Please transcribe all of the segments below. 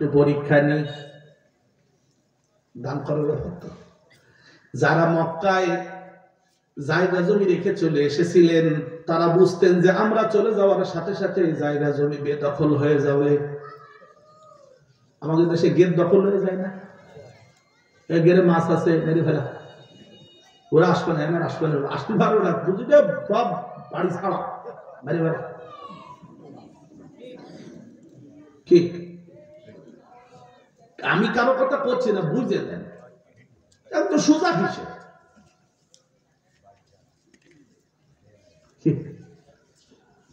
পরীক্ষা নিয়ে দান করার ব্যাপার। যারা মক্কায় জায়গা জমি রেখে চলে এসেছিলেন তারা বুঝতেন যে আমরা চলে যাওয়ার সাথে সাথে জায়গা জমি বেদখল হয়ে যাবে। আমাদের দেশে গেট দখল হয়ে যায় না, গেরে মাছ আছে মেরে ফেলা, ওরা আসবে না, আমার আসবে না, আসতে পারো না, বুঝলে সব বাড়ি ছাড়া মেরে ফেলা। কি আমি কারো কথা করছি না, বুঝে নেন, এত সোজা হিসেবে।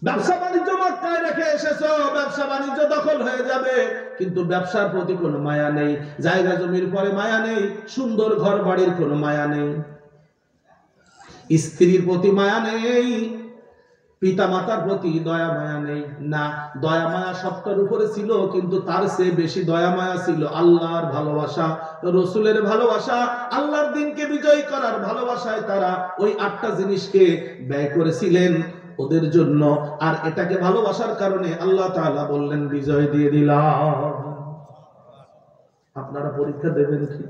ব্যবসা বাণিজ্য মক্কায় রেখে এসেছো, ব্যবসা বাণিজ্য দখল হয়ে যাবে, কিন্তু ব্যবসার প্রতি কোনো মায়া নেই, জায়গা জমির পরে মায়া নেই, সুন্দর ঘর বাড়ির কোনো মায়া নেই, স্ত্রীর প্রতি মায়া নেই, পিতা মাতার প্রতি দয়া মায়া নেই। না, দয়া মায়া সবটার উপরে ছিল, কিন্তু তার চেয়ে বেশি দয়া মায়া ছিল আল্লাহর ভালোবাসা, রসুলের ভালোবাসা, আল্লাহর দিনকে বিজয়ী করার ভালোবাসায় তারা ওই 8টা জিনিসকে ব্যয় করেছিলেন ওদের জন্য। আর এটাকে ভালোবাসার কারণে আল্লাহ তাআলা বললেন বিজয় দিয়ে দিলাম। আপনারা পরীক্ষা দেবেন কি?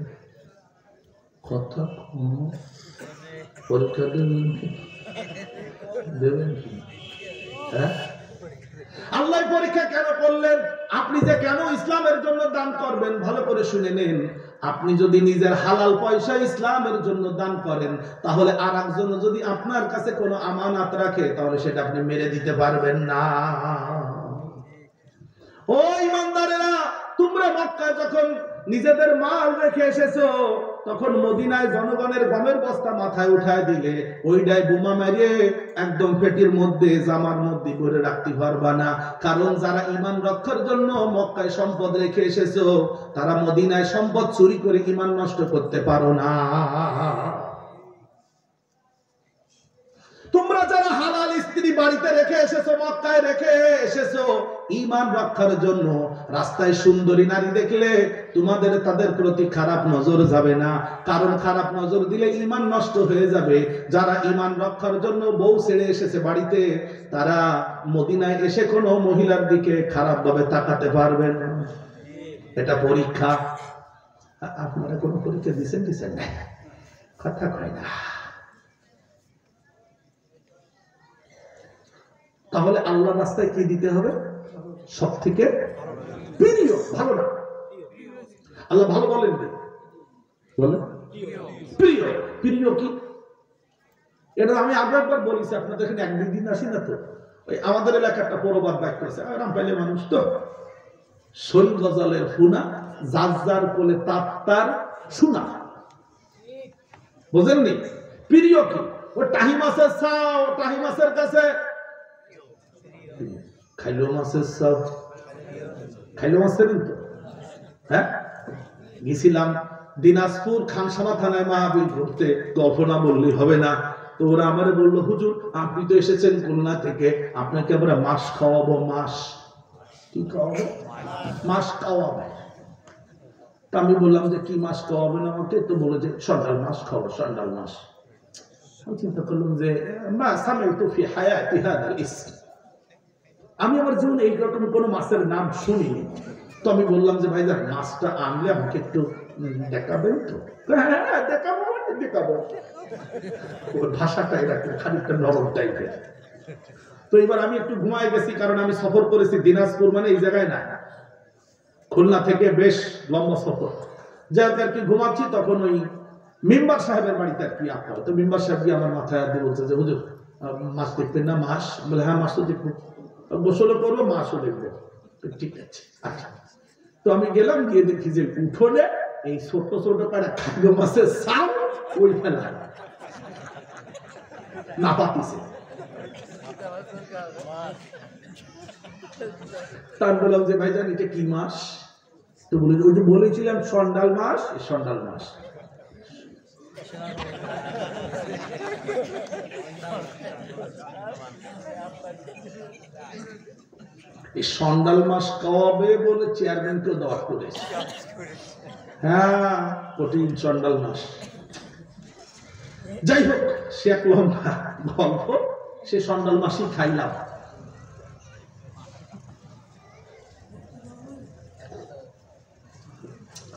কথা পরীক্ষা দেবেন কি? দেবেন কি? আল্লাহ পরীক্ষা কেন করলেন? আপনি যে কেন ইসলামের জন্য দান করবেন ভালো করে শুনে নেন। আপনি যদি নিজের হালাল পয়সা ইসলামের জন্য দান করেন, তাহলে আর একজন যদি আপনার কাছে কোনো আমানত রাখে, তাহলে সেটা আপনি মেরে দিতে পারবেন না। ও ইমানদারেরা, তোমরা মক্কায় যখন নিজেদের মাল রেখে এসেছো, তখন মদিনায় জনগণের গমের বস্তা মাথায় উঠায় দিলে ওইটাই বোমা মেরে একদম পেটের মধ্যে জামার মধ্যে ভরে রাখতে পারবা না। কারণ যারা ঈমান রক্ষার জন্য মক্কায় সম্পদ রেখে এসেছো, তারা মদিনায় সম্পদ চুরি করে ঈমান নষ্ট করতে পারো না। তোমরা যারা হালাল স্ত্রী বাড়িতে রেখে এসেছো, মক্কায় রেখে এসেছো ঈমান রক্ষার জন্য, রাস্তায় সুন্দরী নারী দেখলে তোমাদের তাদের প্রতি খারাপ নজর যাবে না, কারণ খারাপ নজর দিলে ঈমান নষ্ট হয়ে যাবে। যারা ঈমান রক্ষার জন্য বউ ছেড়ে এসেছে বাড়িতে, তারা মদিনায় এসে কোনো মহিলার দিকে খারাপ ভাবে তাকাতে পারবে না। এটা পরীক্ষা। আপনারা কোনো পরীক্ষা দিচ্ছেন না? কথা কয় না। তাহলে আল্লাহর রাস্তায় কি দিতে হবে? সব থেকে প্রিয়, ভালো না? আল্লাহ ভালো বলেন, বলেন প্রিয়। প্রিয় কি? এটা আমি আগে একবার বলেছি, আপনাদের এখানে একদিন দিন আসি না তো। ওই আমাদের এলাকার একটা প্রবাদ বাক্য আছে, আরাম পাইলে মানুষ তো শৈল গজালের ফুনা, যার যার কোলে তার শোনা। বুঝেননি? প্রিয় কি? ও টাহি মাছের ছাও, টাহি মাছের কাছে খাইলো মাছের সব খাইলো মাছের তো। হ্যাঁ, গেছিলাম দিনাজপুর খানসামা থানায় মাহফিল করতে, গল্প না বললেই হবে না। তো ওরা আমারে বললো, হুজুর আপনি তো এসেছেন খুলনা থেকে, আপনাকে আমরা মাছ খাওয়াবো। মাছ কি খাওয়াবো? মাছ খাওয়াবো। তা আমি বললাম যে কি মাছ খাওয়াবেন আমাকে? তো বলে যে সন্ডাল মাছ খাওয়াবো, সন্ডাল মাছ। আমি চিন্তা করলাম যে মা সামি'তু ফি হায়াতি হাদাল ইসম, আমি আমার জীবনে এইরকম কোনো মাছের নাম শুনিনি। তো আমি বললাম যে ভাইজান মাছটা আনলে আমাকে একটু দেখাবেন তো? হ্যাঁ দেখাবো। ওর ভাষাটা এরকম খানিকটা নরম টাইপের। তো এবার আমি একটু ঘুমায় গেছি, কারণ আমি সফর করেছি দিনাজপুর মানে এই জায়গায় না, খুলনা থেকে বেশ লম্বা সফর। যাই আর কি ঘুমাচ্ছি, তখন ওই মেম্বার সাহেবের বাড়িতে আর কি আপনার। তো মেম্বার সাহেব গিয়ে আমার মাথায় আর দিয়ে বলছে যে হুজুর মাছ দেখবেন না? মাছ? বলে হ্যাঁ মাছ তো দেখবো, গোসলও করবো, মাছও দেখবো। ঠিক আছে, আচ্ছা। তো আমি গেলাম, গিয়ে দেখি যে উঠোনে এই ছোট ছোট কাটা খাদ্য মাছের ছাল ওই ফেলা না পাতিছে। তার বললাম যে ভাইজান এটা কি মাছ? তো বলে ওই যে বলেছিলাম সন্ডাল মাছ। সন্ডাল মাছ এই সন্ডাল মাছ খাওয়াবে বলে চেয়ারম্যানকে দাওয়াত করেছে। হ্যাঁ, কঠিন সন্ডাল মাছ। যাই হোক, সে এক লম্বা গল্প। সে সন্ডাল মাছই খাইলাম।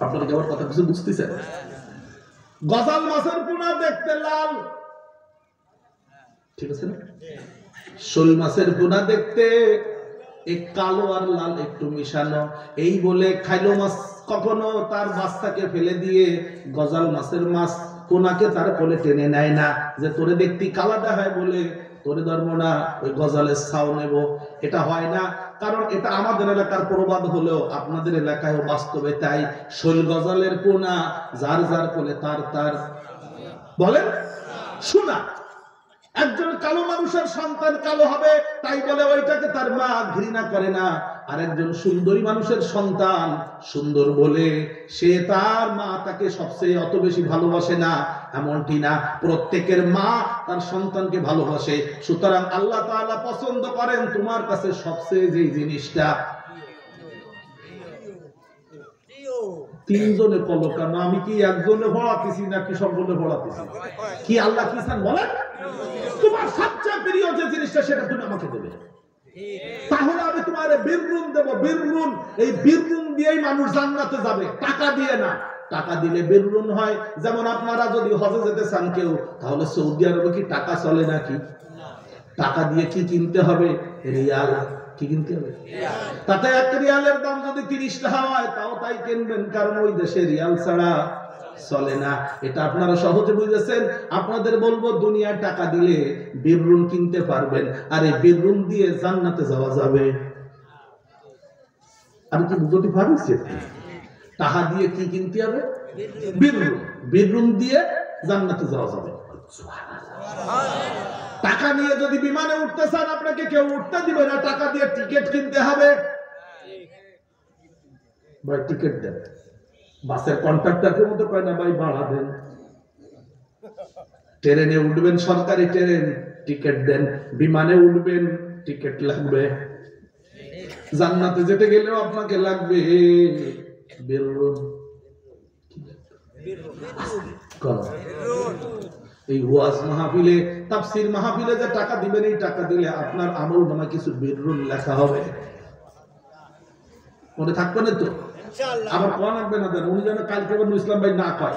আপনারা কি আমার কথা কিছু বুঝতেছেন? গজাল মাছের পোনা দেখতে লাল, ঠিক আছে না? শোল মাছের পোনা দেখতে এক কালো আর লাল একটু মিশানো। এই বলে খাইলো মাছ কখনো তার বাচ্চাকে ফেলে দিয়ে গজাল মাছের মাছ পোনাকে তার কোলে টেনে নেয় না, যে তোরে দেখতে কালা দেখায় বলে তোরে ধর্ম না, ওই গজালের ছাও নেব। এটা হয় না, কারণ এটা আমাদের এলাকার প্রবাদ হলেও আপনাদের এলাকায় বাস্তবে তাই। শৈল গজালের পোনা যার যার কোলে তার তার বলেন শোনা। একজন কালো মানুষের সন্তান কালো হবে তাই বলে ওইটাকে তার মা ঘৃণা করে না, আর একজন সুন্দরী মানুষের সন্তান সুন্দর বলে সে তার মা তাকে সবচেয়ে অত বেশি ভালোবাসে না, এমনটি না। প্রত্যেকের মা তার সন্তানকে ভালোবাসে। সুতরাং আল্লাহ তাআলা পছন্দ করেন তোমার কাছে সবচেয়ে যে জিনিসটা। তিনজনে কলো কেন? আমি কি একজনে পড়াতেছি নাকি সকলে পড়াতেছি? কি আল্লাহ কি চান বলেন? তোমার সবচেয়ে প্রিয় যে জিনিসটা সেটা তুমি আমাকে দেবে, তাহলে আমি তোমার বীররুন দেব। বীররুন, এই বীররুন দিয়েই মানুষ জান্নাতে যাবে, টাকা দিয়ে না। টাকা দিলে বীররুন হয়। যেমন আপনারা যদি হজে যেতে চান কেউ, তাহলে সৌদি আরবে কি টাকা চলে নাকি? টাকা দিয়ে কি কিনতে হবে? রিয়াল। কি কিনতে হবে? তাতে এক রিয়ালের দাম যদি 30 টাকা হয় তাও তাই কিনবেন, কারণ ওই দেশে রিয়াল ছাড়া চলে না। এটা আপনারা সহজে বুঝেছেন। আপনাদের বলবো দুনিয়ায় টাকা দিলে বীররুন কিনতে পারবেন, আর এই বীররুন দিয়ে জান্নাতে যাওয়া যাবে। আমি কি বুঝতে পারছি? টাকা দিয়ে কি কিনতে হবে? বীররুন। বীররুন দিয়ে জান্নাতে যাওয়া যাবে। টাকা নিয়ে যদি বিমানে উঠতে চান আপনাকে কেউ উঠতে দিবে না, টাকা দিয়ে টিকিট কিনতে হবে। ভাই টিকিট দেন। বাসের কন্ট্রাক্টরকে মতো কয় না ভাই ভাড়া দেন। ট্রেনে উঠবেন, সরকারি ট্রেন, টিকিট দেন। বিমানে উঠবেন, টিকিট লাগবে। জান্নাতে যেতে গেলেও আপনাকে লাগবে বীররুন। এই ওয়াজ মাহফিলে, তাফসীর মাহফিলে যে টাকা দিবেন, এই টাকা দিলে আপনার আমল নামায় কিছু বীররুন লেখা হবে। মনে থাকবে না তো? আবার কোয়া লাগবে না, উনি যেন কালকে ইসলাম ভাই না কয়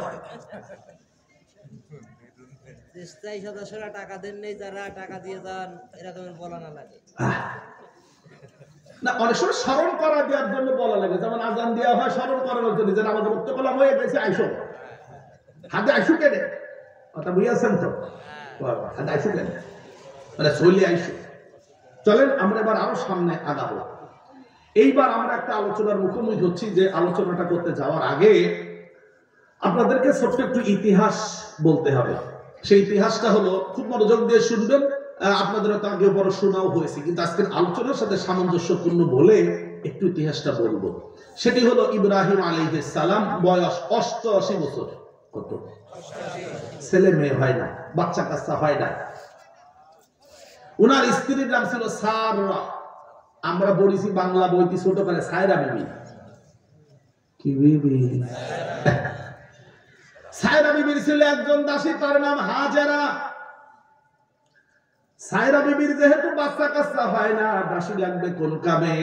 টাকা দেন নেই, যারা টাকা দিয়ে যান এরকমের বলা না লাগে না। অনেক সময় স্মরণ করা দেওয়ার জন্য বলা লাগে, যেমন আজান দেওয়া হয় স্মরণ করানোর জন্য, যেন আমাদের বক্তব্য বলা হয়ে গেছে আইসো হাতে আইসু কেনে কথা বুঝিয়েছেন তো? হাতে আইসু কেনে মানে চলে আইসু। চলেন আমরা এবার আরো সামনে আগাবো। এইবার আমরা একটা আলোচনার মুখোমুখি হচ্ছি, যে আলোচনাটা করতে যাওয়ার আগে আপনাদেরকে ছোট্ট একটু ইতিহাস বলতে হবে। সেই ইতিহাসটা হলো, খুব মনোযোগ দিয়ে শুনবেন, আপনাদের তো আগে বড় শোনাও হয়েছে, কিন্তু আজকের আলোচনার সাথে সামঞ্জস্যপূর্ণ বলে একটু ইতিহাসটা বলবো। সেটি হলো ইব্রাহিম আলাইহিস সালাম, বয়স 88 বছর। কত? ছেলে মেয়ে হয় না, বাচ্চা কাচ্চা হয় না। উনার স্ত্রীর নাম ছিল সারা। আমরা বলেছি বাংলা বইটি ছোট করে সায়রা বিবি। কি বিবি? সায়রা বিবির ছিল একজন দাসী, তার নাম হাজেরা। সায়রা বিবির যেহেতু বাচ্চা কাচ্চা হয় না, দাসী লাগবে কোন কামে,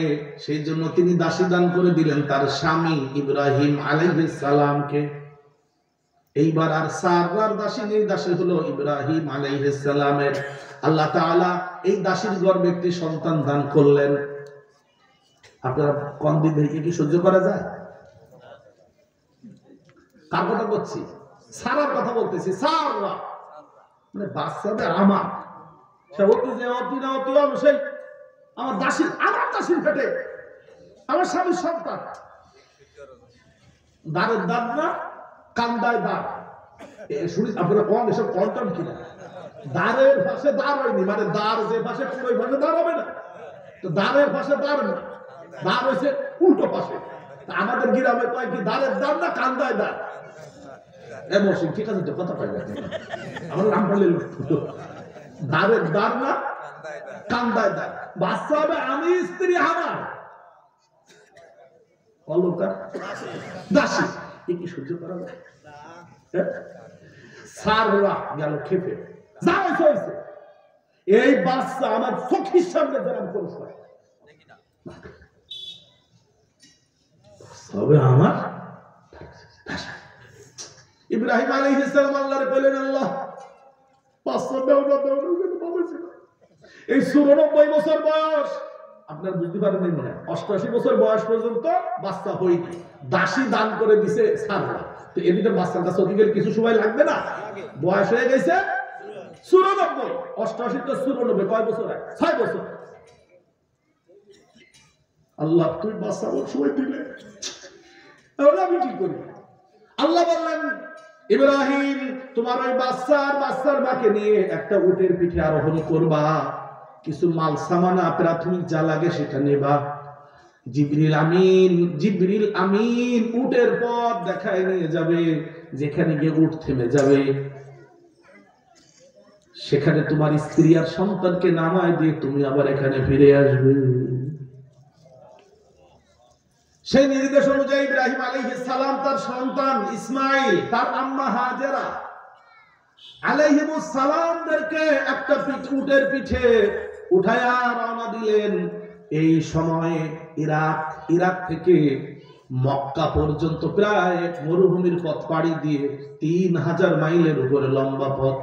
সেই জন্য তিনি দাসী দান করে দিলেন তার স্বামী ইব্রাহিম আলাইহিস সালামকে। এইবার আর সারার দাসী নেই, দাসী হলো ইব্রাহিম আলাইহিস সালামের। আল্লাহ তাআলা এই দাসীর গর্ভে একটি সন্তান দান করলেন। আপনারা কোন দিন থেকে কি সহ্য করা যায়? কার কথা বলছি? সারার কথা বলতেছি। সারা মানে বাচ্চাটা আমার, সে অতি যে অতি না অতি অবশ্যই আমার দাসীর, আমার দাসীর পেটে আমার স্বামীর সন্তান। দাঁড়ের দাঁত না, কান্দায় দাঁড়। শুনি আপনারা কম এসব কন্টন কিনা? দাঁড়ের পাশে দাঁড় হয়নি, মানে দাঁড় যে পাশে পুরো পাশে দাঁড় হবে না, তো দাঁড়ের পাশে দাঁড় না, দাঁড় হয়েছে উল্টো পাশে। আমাদের গ্রামে কয় কি দাঁড়ের দাঁড় না কান্দায় দাঁড়। এমন ঠিক আছে তো, কথা পাইবে আমার নাম বলে দাঁড়ের দাঁড় না কান্দায় দাঁড়। বাচ্চা হবে আমি, স্ত্রী আমার, অলঙ্কার দাসী। কি সহ্য করা যায়? সাররা গেল খেপে, যা হয়েছে এই বাচ্চা আমার চোখের সামনে যেন পুরুষ হয়, তবে আমার ইব্রাহিম আলাইহিস সালাম আল্লাহর বলেন, আল্লাহ বাচ্চা দাও না, দাও না, যেন বাবা ছিল। এই 94 বছর বয়স, আপনার বুঝতে পারেন নাই মনে হয়, 88 বছর বয়স পর্যন্ত বাচ্চা হয়নি, দাসী দান করে দিছে সারা। তো এদিকে বাচ্চার কাছে অধিকের কিছু সময় লাগবে না? বয়স হয়ে গেছে 94, 88 তো 94, কয় বছর হয়? 6 বছর। আল্লাহ তুই বাচ্চা ওর সময় দিলে, তাহলে আমি কি করি? আল্লাহ বললেন, ইব্রাহিম তোমার ওই বাচ্চার মাকে নিয়ে একটা উটের পিঠে আরোহণ করবা, কিছু মাল সামানা প্রাথমিক যা লাগে সেটা নেবা। জিবরিল আমিন উটের পথ দেখায় নিয়ে যাবে, যেখানে গিয়ে উট থেমে যাবে সেখানে তোমার স্ত্রী আর সন্তানকে নামায় দিয়ে তুমি আবার এখানে ফিরে আসবে। সেই নির্দেশ অনুযায়ী ইব্রাহিম আলাইহিস সালাম তার সন্তান ইসমাইল, তার আম্মা হাজেরা আলাইহিমুস সালামদেরকে একটা উটের পিঠে উঠায়া রওনা দিলেন। এই সময়ে ইরাক থেকে মক্কা পর্যন্ত প্রায় মরুভূমির পথ পাড়ি দিয়ে 3000 মাইলের উপরে লম্বা পথ।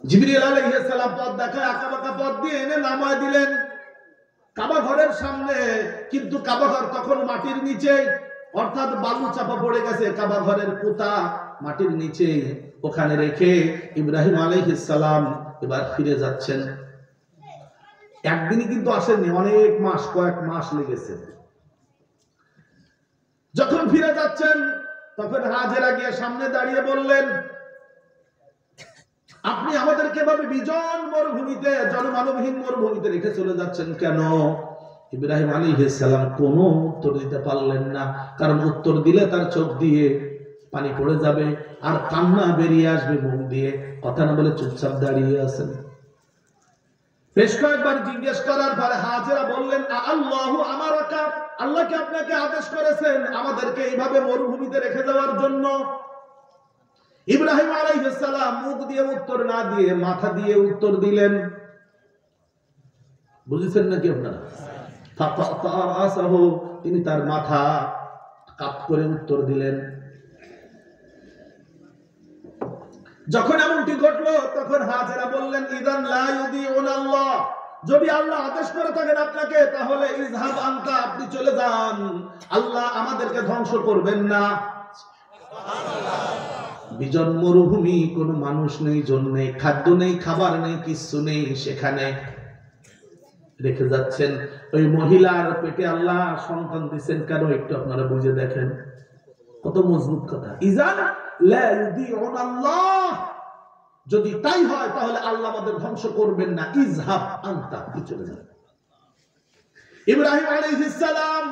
জিবরিল আলাইহিস সালাম পথ দেখায় আঁকাবাঁকা পথ দিয়ে এনে নামায় দিলেন কাবা ঘরের সামনে। কিন্তু কাবা ঘর তখন মাটির নিচে, অর্থাৎ বালু চাপা পড়ে গেছে, কাবা ঘরের পুতা মাটির নিচে, ওখানে রেখে ইব্রাহিম আলাইহিস সালাম এবার ফিরে যাচ্ছেন। একদিনই কিন্তু আসেননি, অনেক মাস, কয়েক মাস লেগেছে। যখন ফিরে যাচ্ছেন তখন হাজেরা গিয়ে সামনে দাঁড়িয়ে বললেন, আপনি আমাদেরকে এভাবে বিজন মরুভূমিতে, জনমানবহীন মরুভূমিতে রেখে চলে যাচ্ছেন কেন? ইব্রাহিম আলাইহিস সালাম কোনো উত্তর দিতে পারলেন না, কারণ উত্তর দিলে তার চোখ দিয়ে পানি পড়ে যাবে আর কান্না বেরিয়ে আসবে মুখ দিয়ে। কথা না বলে চুপচাপ দাঁড়িয়ে আছেন। বেশ কয়েকবার জিজ্ঞেস করার পরে হাজেরা বললেন, আল্লাহু আমারাকা, আল্লাহ কি আপনাকে আদেশ করেছেন আমাদেরকে এইভাবে মরুভূমিতে রেখে যাওয়ার জন্য? ইব্রাহিম আলাইহিস সালাম মুখ দিয়ে উত্তর না দিয়ে মাথা দিয়ে উত্তর দিলেন। বুঝেছেন নাকি আপনারা? তিনি তার মাথা কাত করে উত্তর দিলেন। যখন এমনটি ঘটলো তখন হাজেরা বললেন, ইদান লা ইউদিউনাল্লাহ, যদি আল্লাহ আদেশ করে থাকেন আপনাকে, তাহলে ইযহাব আনতা, আপনি চলে যান, আল্লাহ আমাদেরকে ধ্বংস করবেন না। বিজন মরুভূমি, কোনো মানুষ নেই, জন নেই, খাদ্য নেই, খাবার নেই, কিছু নেই, সেখানে রেখে যাচ্ছেন। ওই মহিলার পেটে আল্লাহ সন্তান দিচ্ছেন কেন একটু আপনারা বুঝে দেখেন, কত মজবুত কথা। ইযান লা ইউদিউনাল্লাহ, যদি তাই হয় তাহলে আল্লাহ আমাদের ধ্বংস করবেন না, ইযহাব আনতা, চলে যান। ইব্রাহিম আলাইহিস সালাম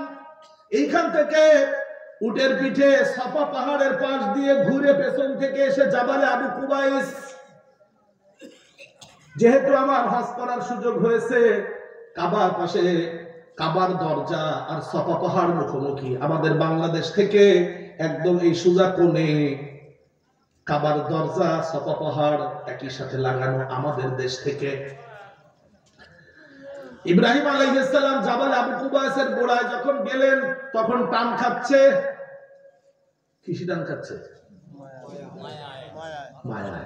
এইখান থেকে উটের পিঠে সাফা পাহাড়ের পাশ দিয়ে ঘুরে পেছন থেকে এসে জাবালে আবু কুবাইস, যেহেতু আমার হজ করার সুযোগ হয়েছে, কাবার পাশে, কাবার দরজা আর সাফা পাহাড় মুখোমুখি, আমাদের বাংলাদেশ থেকে একদম এই সোজা কোণে কাবার দরজা, সাফা পাহাড় একই সাথে লাগানো আমাদের দেশ থেকে। ইব্রাহিম আলাইহিস সালাম জাবাল আবু কুবাইসের গোড়ায় যখন গেলেন তখন টান খাচ্ছে। কিসি টান খাচ্ছে? মায়া।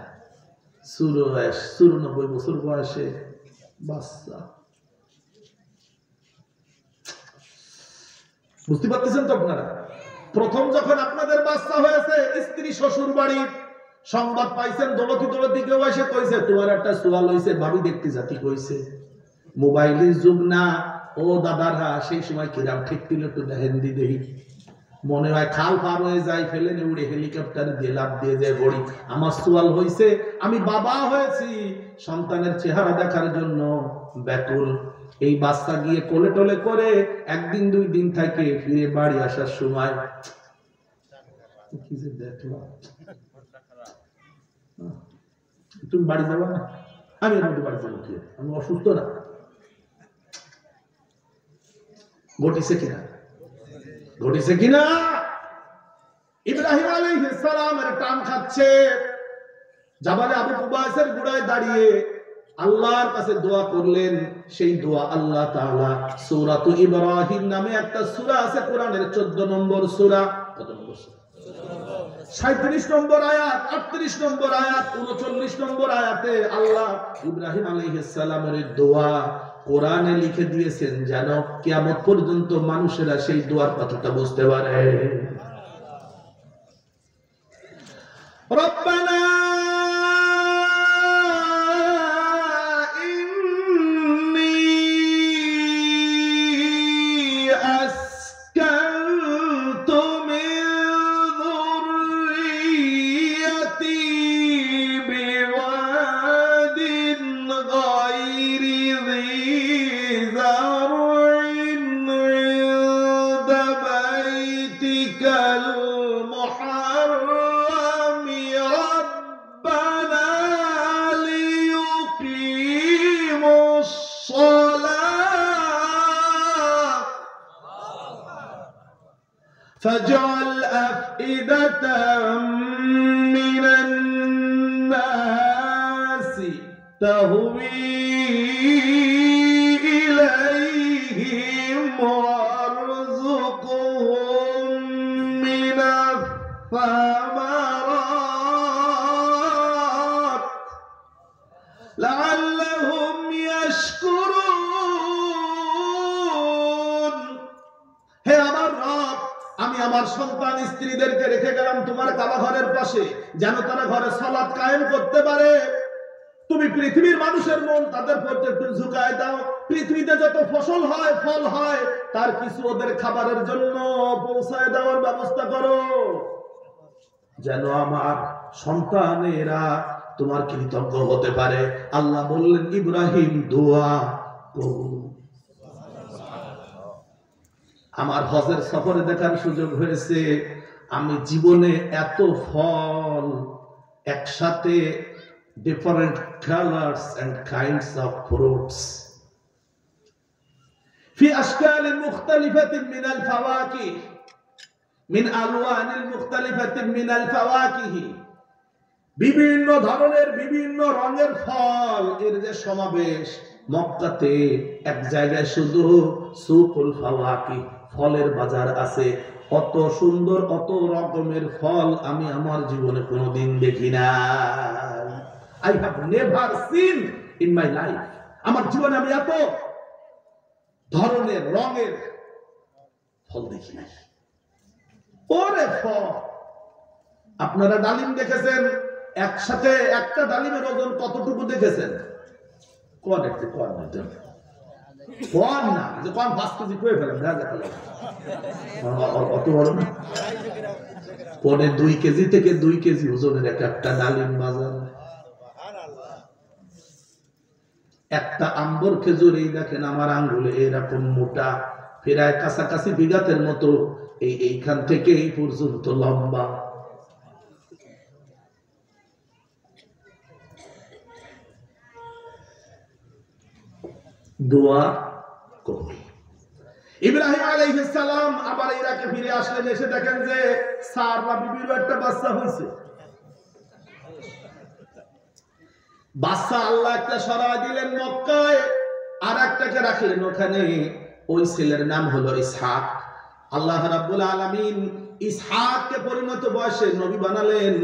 94 বছর বয়সে বাচ্চা। বুঝতে পারতেছেন তো আপনারা? প্রথম যখন আপনাদের বাচ্চা হয়েছে, স্ত্রী শ্বশুর বাড়ি সংবাদ পাইছেন, দৌলতি কেউ এসে কইছে তোমার একটা সোয়াল হইছে, ভাবি দেখতে জাতি কইছে। মোবাইলের যুগ না ও দাদারা, সেই সময় কিরাম ঠিক দিল একটু দেখেন দিদি, মনে হয় খাল পার হয়ে যায়, ফেলে নিয়ে উড়ে হেলিকপ্টার দিয়ে লাভ দিয়ে যায় বড়ি। আমার সোয়াল হইছে, আমি বাবা হয়েছি, সন্তানের চেহারা দেখার জন্য ব্যাকুল। এই বাচ্চা গিয়ে কোলে টোলে করে একদিন 2 দিন থাকে, ফিরে বাড়ি আসার সময় কি যে দেখলাম। তুমি বাড়ি যাবা না? আমি বাড়ি যাবো কি, আমি অসুস্থ না? ঘটিছে কিনা? ইব্রাহিম আলাইহিস সালামের টান খাচ্ছে। জাবালে আবু কুবাইসের গোড়ায় দাঁড়িয়ে আল্লাহর কাছে দোয়া করলেন। সেই দোয়া আল্লাহ তাআলা সূরাতু ইব্রাহিম নামে একটা সূরা আছে কোরআনের 14 নম্বর সূরা। কত নম্বর সূরা? 37 নম্বর আয়াত, 38 নম্বর আয়াত, 39 নম্বর আয়াতে আল্লাহ ইব্রাহিম আলাইহিস সালামের দোয়া কোরআনে লিখে দিয়েছেন যেন কিয়ামত পর্যন্ত মানুষেরা সেই দোয়ার কথাটা বুঝতে পারে। রব্বানা فاجعل أفئدة من الناس تهوي إليهم وارزقهم من الثمرات لعلهم يشكرون। হে আমার রব, আমি আমার সন্তান স্ত্রীদেরকে রেখে গেলাম তোমার কাবা ঘরের পাশে, যেন তারা ঘরে সালাত কায়েম করতে পারে। তুমি পৃথিবীর মানুষের মন তাদের প্রতি একটু ঝুঁকায় দাও। পৃথিবীতে যত ফসল হয়, ফল হয়, তার কিছু ওদের খাবারের জন্য পৌঁছায় দেওয়ার ব্যবস্থা করো, যেন আমার সন্তানেরা তোমার কৃতজ্ঞ হতে পারে। আল্লাহ বললেন, ইব্রাহিম দোয়া কবুল। আমার হজের সফরে দেখার সুযোগ হয়েছে, আমি জীবনে এত ফল একসাথে, different colours and kinds of fruits ফি আশকালিন মুখতালিফাতিন মিনাল ফাওয়াকিহ মিন আলওয়ানিল মুখতালিফাতিন মিনাল ফাওয়াকিহ, বিভিন্ন ধরনের বিভিন্ন রঙের ফল এর যে সমাবেশ। মক্কাতে এক জায়গায় শুধু সুকুল ফাওয়াকিহ, ফলের বাজার আছে। অত সুন্দর অত রকমের ফল আমি আমার জীবনে কোনোদিন দেখি না। I have never seen in my life. আমার জীবনে আমি এত ধরনের রঙের ফল দেখি নাই। ওরে ফল! আপনারা ডালিম দেখেছেন, একসাথে একটা ডালিমের ওজন কতটুকু দেখেছেন? কোন একটু কোন না, কোন না যে কোন 5 কেজি করে ফেলেন, অত বড় না। পনে 2 কেজি থেকে 2 কেজি ওজনের একটা ডালিম বাজার। একটা আম্বর খেজুর এই দেখেন আমার আঙ্গুলে এরকম মোটা, প্রায় কাছাকাছি বিঘাতের মতো, এইখান থেকে এই পর্যন্ত লম্বা। দোয়া কবুল। ইব্রাহিম আলাইহিস সালাম আবার ইরাকে ফিরে আসলেন, এসে দেখেন যে সারা বিবির একটা বাচ্চা হয়েছে। বাচ্চা আল্লাহ একটা সরাই দিলেন মক্কায়, আর একটাকে রাখলেন ওখানে। ওই ছেলের নাম হলো ইসহাক। আল্লাহ রাব্বুল আলামিন ইসহাককে পরিণত বয়সে নবী বানালেন,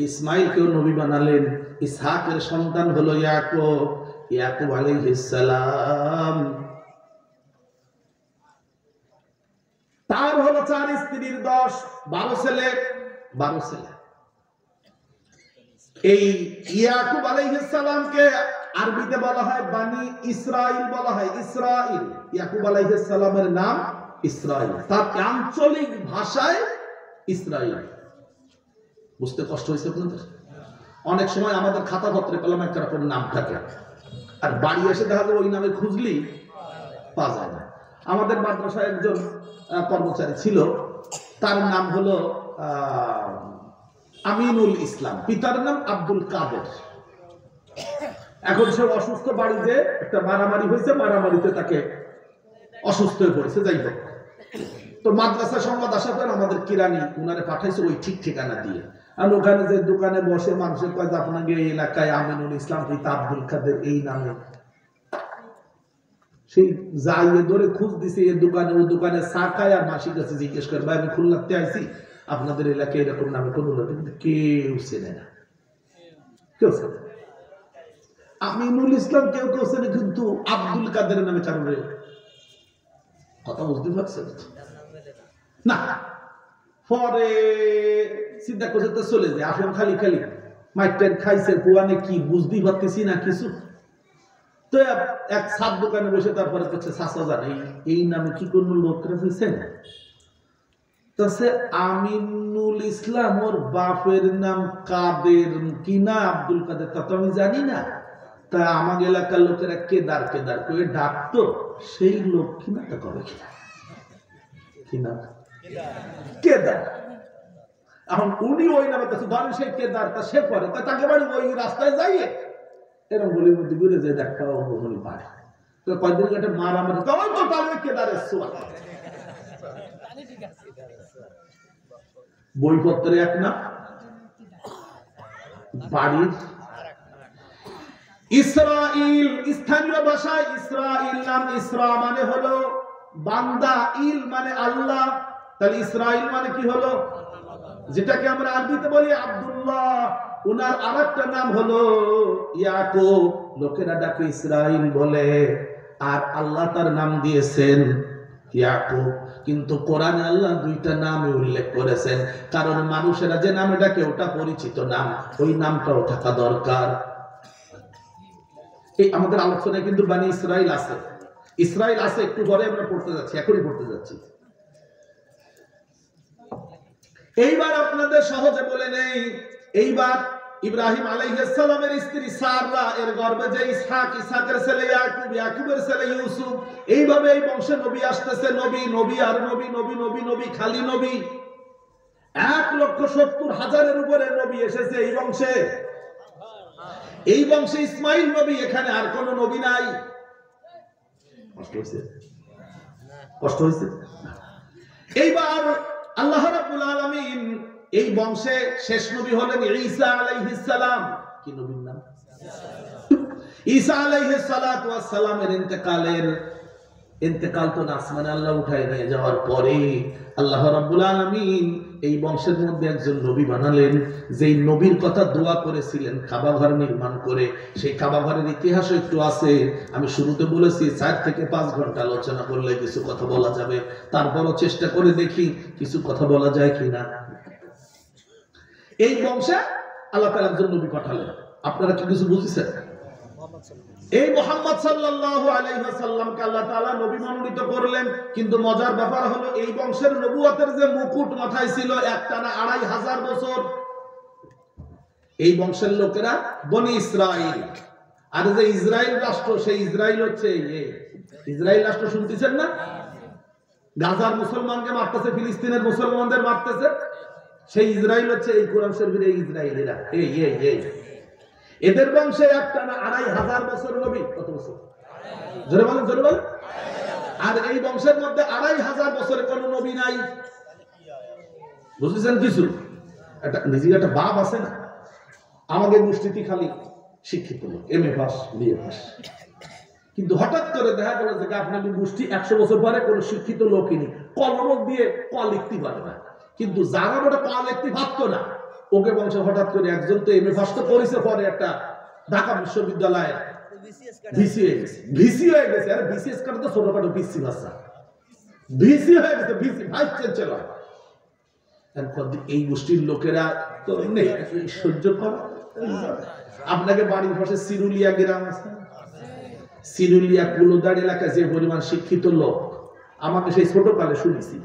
ইসমাইলকেও নবী বানালেন। ইসহাকের সন্তান হলো ইয়াকুব, ইয়াকুব আলাইহিস সালাম। তার হলো 4 স্ত্রীর 10, 12 ছেলে, 12 ছেলে। এই ইয়াকুব আলাইহিস সালামকে আরবিতে বলা হয় বানি ইসরাইল বলা হয়। ইসরাইল, ইয়াকুব আলাইহিস সালামের নাম ইসরাইল, তার আঞ্চলিক ভাষায় ইসরাইল। বুঝতে কষ্ট হয়েছে আপনাদের? অনেক সময় আমাদের খাতা পত্রে পেলাম একটা রকম নাম থাকে, আর বাড়ি এসে দেখা যায় ওই নামে খুঁজলি পাওয়া যায় না। আমাদের মাদ্রাসায় একজন কর্মচারী ছিল, তার নাম হলো আমিনুল ইসলাম, পিতার নাম আব্দুল কাদের। এখন সে অসুস্থ, বাড়িতে একটা মারামারি হয়েছে, মারামারিতে তাকে অসুস্থ হয়ে পড়েছে। যাই হোক, তো মাদ্রাসা সংবাদ আসার পর আমাদের কিরানি উনারে পাঠাইছে ওই ঠিক ঠিকানা দিয়ে। আর ওখানে যে দোকানে বসে মানুষের কাছে আপনাকে এই এলাকায় আমিনুল ইসলাম পিতা আব্দুল কাদের এই নামে, সেই যাইয়ে ধরে খুঁজ দিছে এই দোকানে, ওই দোকানে চা খায়, আর মাসির কাছে জিজ্ঞেস করে ভাই আমি খুলনাতে আইছি, আপনাদের এলাকায় এরকম নামে কোনো লোক কিন্তু কেউ চেনে না, কেউ চেনে না। আমিনুল ইসলাম কেউ কেউ চেনে, কিন্তু আব্দুল কাদের নামে কারণে কথা বুঝতে পারছেন না। পরে চিন্তা করছে তো চলে যায়, আসলে খালি খালি মাইকটার খাইছে পুয়ানে কি বুঝতেই পারতেছি না কিছু। তো এক সাত দোকানে বসে তারপরে করছে চাচা জান এই নামে কি কোন লোক রেখেছেন? তো সে আমিনুল ইসলাম, ওর বাপের নাম কাদের কিনা আব্দুল কাদের তা তো আমি জানি না, তা আমার এলাকার লোকেরা কেদার কেদার করে ডাকতো, সেই লোক কিনা তা করে কিনা কেদার। এখন উনি ওই নামে কাছে ধরেন সেই কেদার, তা সে করে তাকে বাড়ি ওই রাস্তায় যাইয়ে এরকম গলির মধ্যে ঘুরে যায়, দেখা অঙ্গনি পায়। তো কয়েকদিন একটা মারা মারে কখন তো তাহলে কেদারের সোয়া বইপত্রে এক না, বাড়ির ইসরাইল, স্থানীয় ভাষায় ইসরাইল নাম, ইসরা মানে হলো বান্দা, ইল মানে আল্লাহ, তাহলে ইসরাইল মানে কি হলো? যেটাকে আমরা আরবিতে বলি আব্দুল্লাহ, উনার আরেকটা নাম হলো ইয়াকুব, লোকেরা ডাকে ইসরাইল বলে, আর আল্লাহ তার নাম দিয়েছেন ইয়াকুব। কিন্তু কোরআনে আল্লাহ দুইটা নামে উল্লেখ করেছেন, কারণ মানুষেরা যে নামে ডাকে ওটা পরিচিত নাম, ওই নামটাও থাকা দরকার। এই আমাদের আলোচনায় কিন্তু বানি ইসরাইল আছে, ইসরাইল আছে, একটু পরে আমরা পড়তে যাচ্ছি, এখনই পড়তে যাচ্ছি। এইবার আপনাদের সহজে বলে নেই, এইবার ইব্রাহিম আলাইহিস সালামের স্ত্রী সারা এর গর্ভে যে ইসহাক, ইসহাকের ছেলে ইয়াকুব, ইয়াকুবের ছেলে ইউসুফ, এইভাবে এই বংশে নবী আসতেছে, নবী নবী আর নবী, নবী নবী নবী খালি নবী, 1,70,000 উপরে নবী এসেছে এই বংশে। এই বংশে ইসমাইল নবী, এখানে আর কোন নবী নাই। কষ্ট হয়েছে? কষ্ট হয়েছে? এইবার আল্লাহ রাব্বুল আলামিন এই বংশে শেষ নবী হলেন ঈসা আলাইহিস সালাম। কি নবীর নাম? ঈসা আলাইহিস সালাতু ওয়াস সালামের ইন্তেকাল তো আসমানে আল্লাহ উঠায় নিয়ে যাওয়ার পরে আল্লাহ রাব্বুল আলামিন এই বংশের মধ্যে একজন নবী বানালেন, যেই নবীর কথা দোয়া করেছিলেন কাবা ঘর নির্মাণ করে। সেই কাবা ঘরের ইতিহাসও একটু আছে, আমি শুরুতে বলেছি 4 থেকে 5 ঘন্টা আলোচনা করলে কিছু কথা বলা যাবে, তারপরও চেষ্টা করে দেখি কিছু কথা বলা যায় কিনা। এই বংশে আল্লাহ তাআলা একজন নবী পাঠালেন, আপনারা কি কিছু বুঝেছেন? এই মুহাম্মদ সাল্লাল্লাহু আলাইহি ওয়াসাল্লামকে আল্লাহ তাআলা নবী মনোনীত করলেন, কিন্তু মজার ব্যাপার হলো এই বংশের নবুয়তের যে মুকুট মাথায় ছিল একটানা 2500 বছর। এই বংশের লোকেরা বনি ইসরাইল, আর যে ইসরাইল রাষ্ট্র, সেই ইসরাইল হচ্ছে এই ইসরাইল রাষ্ট্র, শুনতেছেন না? গাজার মুসলমানকে মারতেছে, ফিলিস্তিনের মুসলমানদের মারতেছে, সেই ইসরাইল হচ্ছে এই কোরআন শরীফের এই ইসরাইলিরা। এই এদের বংশে একটানা 2500 বছর নবী। কত বছর? জোরে বলেন, জোরে বলেন। আর এই বংশের মধ্যে 2500 বছরে কোন নবী নাই। বুঝেছেন কিছু? নিজের একটা বাপ আছে না, আমাদের গোষ্ঠীতে খালি শিক্ষিত লোক, MA পাস, BA পাস, কিন্তু হঠাৎ করে দেখা গেল যে আপনার গোষ্ঠী 100 বছর পরে কোনো শিক্ষিত লোকই নেই, কলম দিয়ে ক লিখতে পারে না। কিন্তু যারা ওটা ক লিখতে পারতো না, ওকে বংশে হঠাৎ করে একজন তো MA পাস তো করেছে, পরে একটা ঢাকা বিশ্ববিদ্যালয়ে ভিসি হয়ে গেছে। আরে বিসিএস কাটা তো ছোটখাটো বিসি ভাষা, ভিসি হয়ে গেছে, ভিসি ভাইস চ্যান্সেলর। এই গোষ্ঠীর লোকেরা তো নেই সহ্য করা। আপনাকে বাড়ির পাশে সিরুলিয়া গ্রাম আছে, সিরুলিয়া কুলুদার এলাকায় যে পরিমাণ শিক্ষিত লোক, আমাকে সেই ছোটকালে শুনেছি।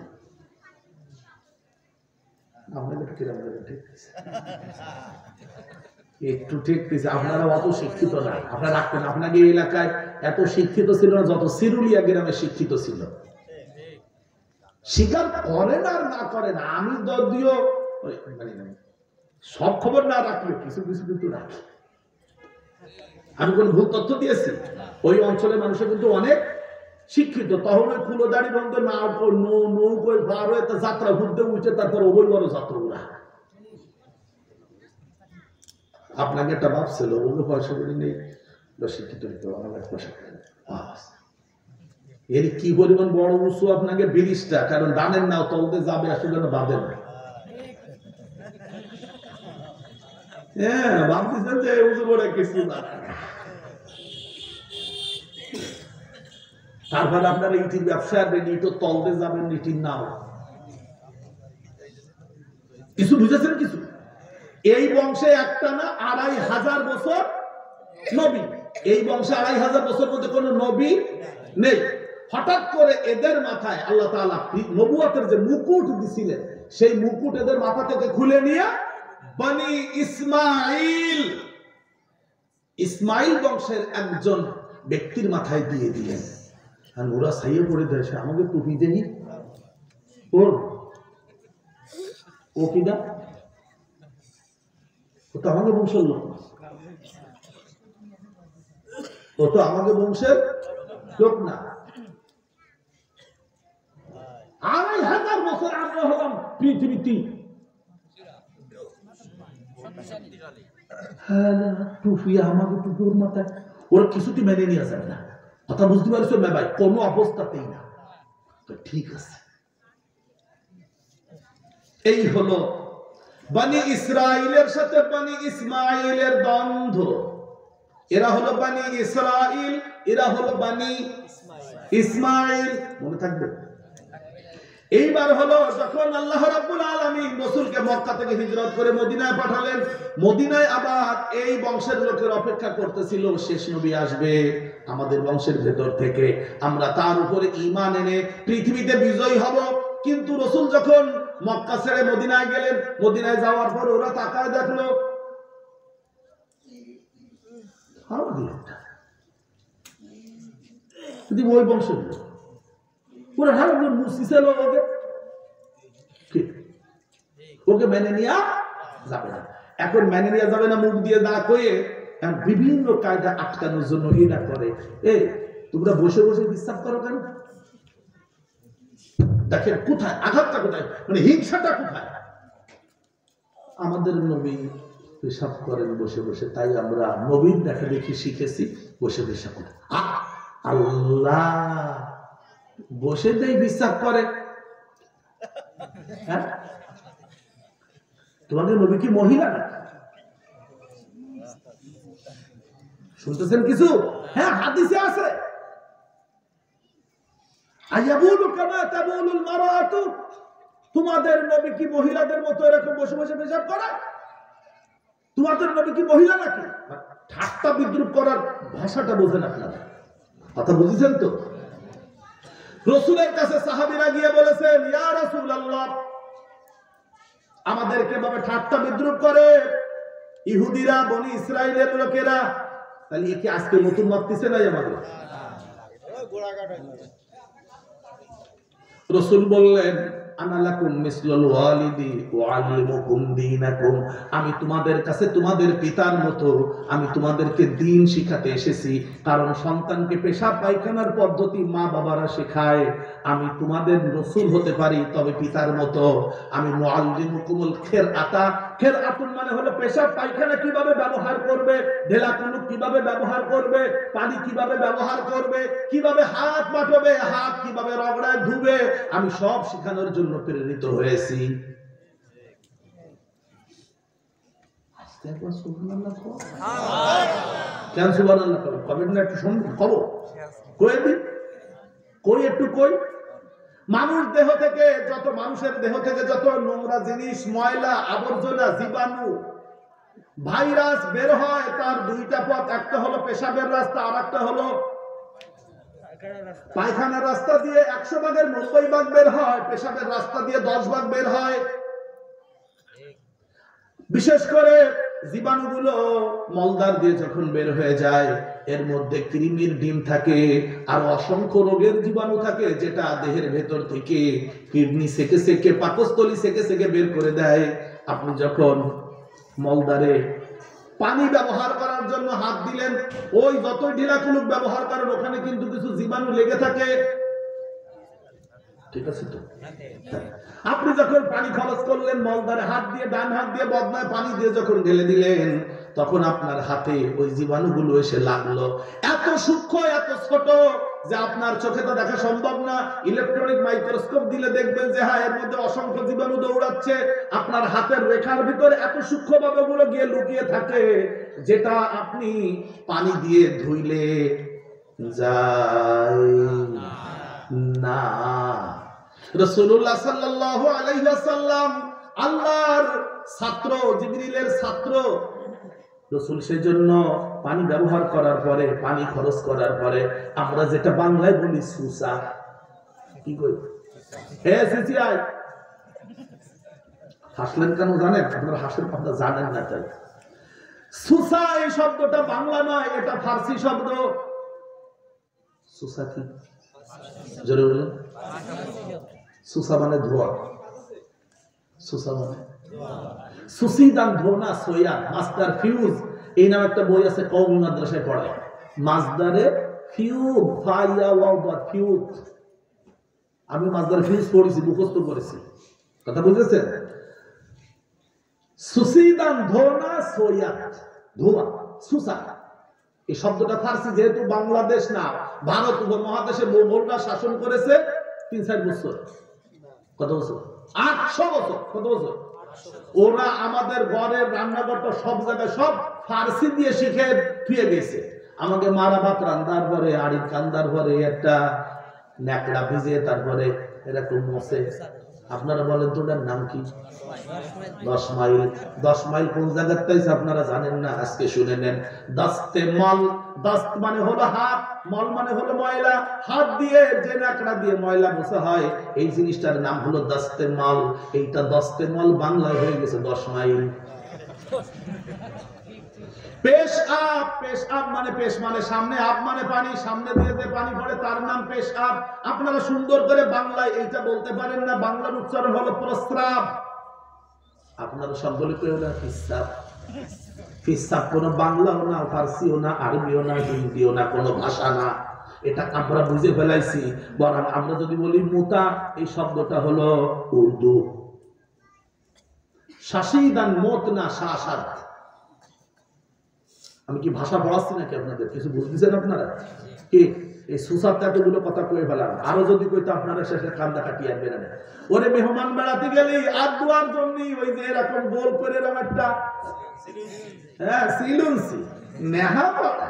একটু ঠিক দিয়েছে, আপনারা অত শিক্ষিত না, আপনারা রাখবেন। আপনাকে এই এলাকায় এত শিক্ষিত ছিল না যত সিরুলিয়া গ্রামে শিক্ষিত ছিল। স্বীকার করেন আর না করেন, আমি যদিও সব খবর না রাখলে কিছু কিছু কিন্তু রাখি। আমি কোন ভুল তথ্য দিয়েছি? ওই অঞ্চলের মানুষের কিন্তু অনেক শিক্ষিত। তখন ওই কুলোদারি বন্ধ না নৌকোয় পার হয়ে যাত্রা ঘুরতে উঠে তারপর ওই বড় যাত্রা ওরা। আপনাকে একটা ভাব ছিল, ওগুলো পয়সা করে নেই, শিক্ষিত হইতে আমার পয়সা করে এর কি পরিমাণ বড় উঁচু আপনাকে ব্রিজটা, কারণ দানের নাও তলতে যাবে আসলে না বাঁধে না। হ্যাঁ, ভাবতেছেন যে উজু করে কিছু না। তারপরে আপনারা ইটির ব্যবসা ইটো তলতে যাবেন, ইটির নাও কিছু বুঝেছেন কিছু? এই বংশে একটা না ২৫০০ বছর নবী, এই বংশে ২৫০০ বছর মধ্যে কোন নবী নেই। হঠাৎ করে এদের মাথায় আল্লাহ তাআলা নবুয়তের যে মুকুট দিছিলেন, সেই মুকুট এদের মাথা থেকে খুলে নিয়ে বনি ইসমাইল বংশের একজন ব্যক্তির মাথায় দিয়ে দিলেন। আর ওরা ছাইয়ে পড়ে দেয়, আমাকে টুপি দেনি ওর ও কিনা, ও তো আমাকে বংশের লোক, ও তো আমাকে বংশের লোক না। ২৫০০ বছর আমরা হলাম পৃথিবীতে, টুপি আমাকে টুপি ওর মাথায়, ওরা কিছুটি মেনে নিয়ে যাবে না। কথা বুঝতে পারছো না ভাই? কোনো অবস্থাতেই না। তো ঠিক আছে, এই হলো বনি ইসরাইলের সাথে বনি ইসমাইলের দ্বন্দ্ব। এরা হলো বনি ইসরাইল, এরা হলো বনি ইসমাইল, মনে থাকবে। এইবার হলো যখন আল্লাহ রাব্বুল আলামিন রাসূলকে মক্কা থেকে হিজরত করে মদিনায় পাঠালেন, মদিনায় আবার এই বংশের লোকের অপেক্ষা করতেছিল, শেষ নবী আসবে আমাদের বংশের ভেতর থেকে, আমরা তার উপরে ঈমান এনে পৃথিবীতে বিজয়ী হব। কিন্তু রাসূল যখন মক্কা ছেড়ে মদিনায় গেলেন, মদিনায় যাওয়ার পর ওরা তাকায় দেখলো যদি ওই বংশের লোক, ওরা হারানোর মুসি ছিল, ওকে মেনে নেওয়া যাবে না। এখন মেনে নেওয়া যাবে না মুখ দিয়ে না কয়ে বিভিন্ন কায়দা আটকানোর জন্য এটা করে। এই তোমরা বসে বসে বিশ্বাস করো কেন? দেখেন কোথায় আঘাতটা, কোথায় মানে হিংসাটা কোথায়। আমাদের নবী পেশাব করেন বসে বসে, তাই আমরা নবীর দেখা দেখি শিখেছি বসে পেশাব করে। আল্লাহ বসে দেই বিশ্বাস করে। হ্যাঁ, তোমাদের নবী কি মহিলা না? শুনতেছেন কিছু? হ্যাঁ, হাদিসে আছে আয়াবুলু কামা তাবুলুল মারাতু, তোমাদের নবী কি মহিলাদের মতো এরকম বসে বসে পেশাব করে? তোমাদের নবী কি মহিলা নাকি? ঠাট্টা বিদ্রুপ করার ভাষাটা বোঝেন আপনারা, কথা বুঝেছেন তো? রাসূলের কাছে সাহাবীরা গিয়ে বলেছেন, ইয়া রাসূলুল্লাহ, আমাদেরকে ভাবে ঠাট্টা বিদ্রুপ করে ইহুদিরা, বনি ইসরাইলের লোকেরা, তাহলে কি আজকে নতুন মারতেছে নাই আমাদের? রাসূল বললেন, আনা লাকুম মিসলুল ওয়ালিদি ওয়াআল্লিমুকুম দীনাকুম, আমি তোমাদের কাছে তোমাদের পিতার মতো, আমি তোমাদেরকে দ্বীন শিখাতে এসেছি। কারণ সন্তানকে পেশাব পায়খানার পদ্ধতি মা বাবারা শেখায়। আমি তোমাদের রাসূল হতে পারি, তবে পিতার মতো। আমি মুআল্লিমুকুমুল খিরআতা, খিরআতুন মানে হলো পেশাব পায়খানা কিভাবে ব্যবহার করবে, ঢেলা কুলুক কিভাবে ব্যবহার করবে, পানি কিভাবে ব্যবহার করবে, কিভাবে হাত মাটবে, হাত কিভাবে রগড়ায় ধুবে, আমি সব শেখানোর জন্য প্রেরিত হয়েছি। কেন সুবহানাল্লাহ করো? কমেন্ট না একটু শুনুন, করো কই দিন, কই একটু কই। মানুষের দেহ থেকে যত নোংরা জিনিস, ময়লা আবর্জনা, জীবাণু, ভাইরাস বের হয়, তার দুইটা পথ, একটা হলো পেশাবের রাস্তা, আর একটা হলো পায়খানার রাস্তা দিয়ে। ১০০ ভাগের ৯০ ভাগ বের হয়, পেশাবের রাস্তা দিয়ে ১০ ভাগ বের হয়। বিশেষ করে জীবাণুগুলো মলদ্বার দিয়ে যখন বের হয়ে যায়, এর মধ্যে কৃমির ডিম থাকে আর অসংখ্য রোগের জীবাণু থাকে, যেটা দেহের ভেতর থেকে কিডনি সেকে সেকে, পাকস্থলী সেকে সেকে বের করে দেয়। আপনি যখন মলদ্বারে পানি ব্যবহার করার জন্য হাত দিলেন, ওই যতই ঢিলাকুলুক ব্যবহার করেন, ওখানে কিন্তু কিছু জীবাণু লেগে থাকে, ঠিক আছে তো? আপনি যখন পানি খরচ করলেন, মলদ্বারে হাত দিয়ে, ডান হাত দিয়ে বদনায় পানি দিয়ে যখন ঢেলে দিলেন, তখন আপনার হাতে ওই জীবাণুগুলো এসে লাগলো। এত সূক্ষ্ম, এত ছোট যে আপনার চোখে তো দেখা সম্ভব না। ইলেকট্রনিক মাইক্রোস্কোপ দিলে দেখবেন যে হ্যাঁ, এর মধ্যে অসংখ্য জীবাণু দৌড়াচ্ছে। আপনার হাতের রেখার ভিতরে এত সূক্ষ্মভাবে গুলো গিয়ে লুকিয়ে থাকে, যেটা আপনি পানি দিয়ে ধুইলে যায় না। রাসূলুল্লাহ সাল্লাল্লাহু আলাইহি ওয়াসাল্লাম আল্লাহর ছাত্র, জিবরিলের ছাত্র। রাসূল সেজন্য পানি ব্যবহার করার পরে, পানি খরচ করার পরে আমরা যেটা বাংলায় বলি সুসা, কি কই? সিসিআই। হাসলেন কেন জানেন? আপনারা হাসেন, আপনারা জানেন না তাই। সুসা এই শব্দটা বাংলা নয়, এটা ফার্সি শব্দ। সুসা কি? জোরে বলেন। সুসা মানে ধোয়া। সুসা মানে সুসিদান ধোনা সোয়া মাস্টার ফিউজ, এই নামে একটা বই আছে, কওমি মাদ্রাসায় পড়ায়। মাসদারে ফিউজ, ফাইয়া ওয়াও দা ফিউজ। আমি মাসদারে ফিউজ পড়েছি, মুখস্থ করেছি। কথা বুঝেছেন? সুসিদান ধোনা সোয়া, ধোয়া, সুসা। এই শব্দটা ফার্সি, যেহেতু বাংলাদেশ না, ভারত উপমহাদেশে মোগলরা শাসন করেছে 3-4 বছর। কত বছর? 800 বছর। কত বছর? ওরা আমাদের ঘরের রান্নাঘরটা সব জায়গায় সব ফার্সি দিয়ে শিখে ধুয়ে গেছে। আমাকে মারা ভাত রান্নার পরে, আড়ির কান্দার পরে একটা ন্যাকড়া ভিজে তারপরে এরকম মশে। আপনারা বলেন তো ওটার নাম কি? 10 মাইল। 10 মাইল কোন জায়গাটাই আপনারা জানেন না, আজকে শুনে নেন। দস্তে মল, দস্ত মানে হলো হাত, মল মানে হলো ময়লা। হাত দিয়ে যে ন্যাকড়া দিয়ে ময়লা মোছা হয়, এই জিনিসটার নাম হলো দস্তে মল। এইটা দস্তে মল বাংলায় হয়ে গেছে 10 মাইল। পেশ আপ, পেশ আপ মানে পেশ মানে সামনে, আপ মানে পানি, সামনে দিয়ে যে পানি পড়ে তার নাম পেশ আপ। আপনারা সুন্দর করে বাংলায় এইটা বলতে পারেন না, বাংলার উচ্চারণ হলো প্রস্রাব। আপনারা সব বলে কেউ না ফিসাব। ফিসাব কোনো বাংলাও না, ফার্সিও না, আরবিও না, হিন্দিও না, কোনো ভাষা না। এটা আমরা বুঝে ফেলাইছি। বরং আমরা যদি বলি মুতা, এই শব্দটা হলো উর্দু। শাসিদান মত না শাসাদ। আমি কি ভাষা পড়াচ্ছি নাকি আপনাদের? কিছু বুঝতেছেন আপনারা? কি এই সুসার এতগুলো কথা কয়ে ফেলাম, আরো যদি কইতো আপনারা শেষে কান্দা কাটিয়ে আনবেন না। ওরে মেহমান বেড়াতে গেলেই আর দুয়ার জন্য ওই যে এরকম গোল করে এরকম একটা, হ্যাঁ, সিলুনসি নেহা পড়া।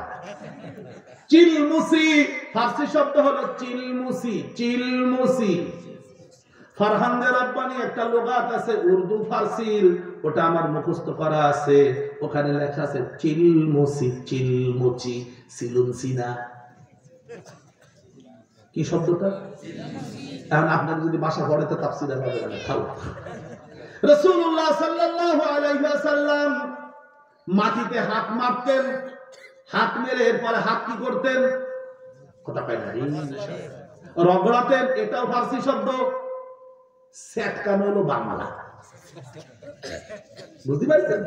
চিলমুসি ফার্সি শব্দ হলো চিলমুসি, চিলমুসি। ফারহান্দে রাব্বানি একটা লুগাত আছে উর্দু ফার্সির, ওটা আমার মুখস্থ করা আছে। ওখানে লেখা আছে চিলমুসি, চিলমুচি, সিলুনসিনা। কি শব্দটা? এখন আপনার যদি ভাষা পড়ে তো তাফসীরে পাবেন না। খাও। রাসূলুল্লাহ সাল্লাল্লাহু আলাইহি ওয়াসাল্লাম মাটিতে হাত মারতেন, হাত মেরে এরপরে হাত কি করতেন? কথা পাই না, রগড়াতেন। এটাও ফার্সি শব্দ। সেটকানো হলো বাংলা। বুঝতে পারছেন?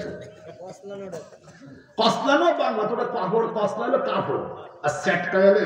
কসলানো বাংলা, তোটা কাপড়, কসলা হলো কাপড়, আর সেটকা হলো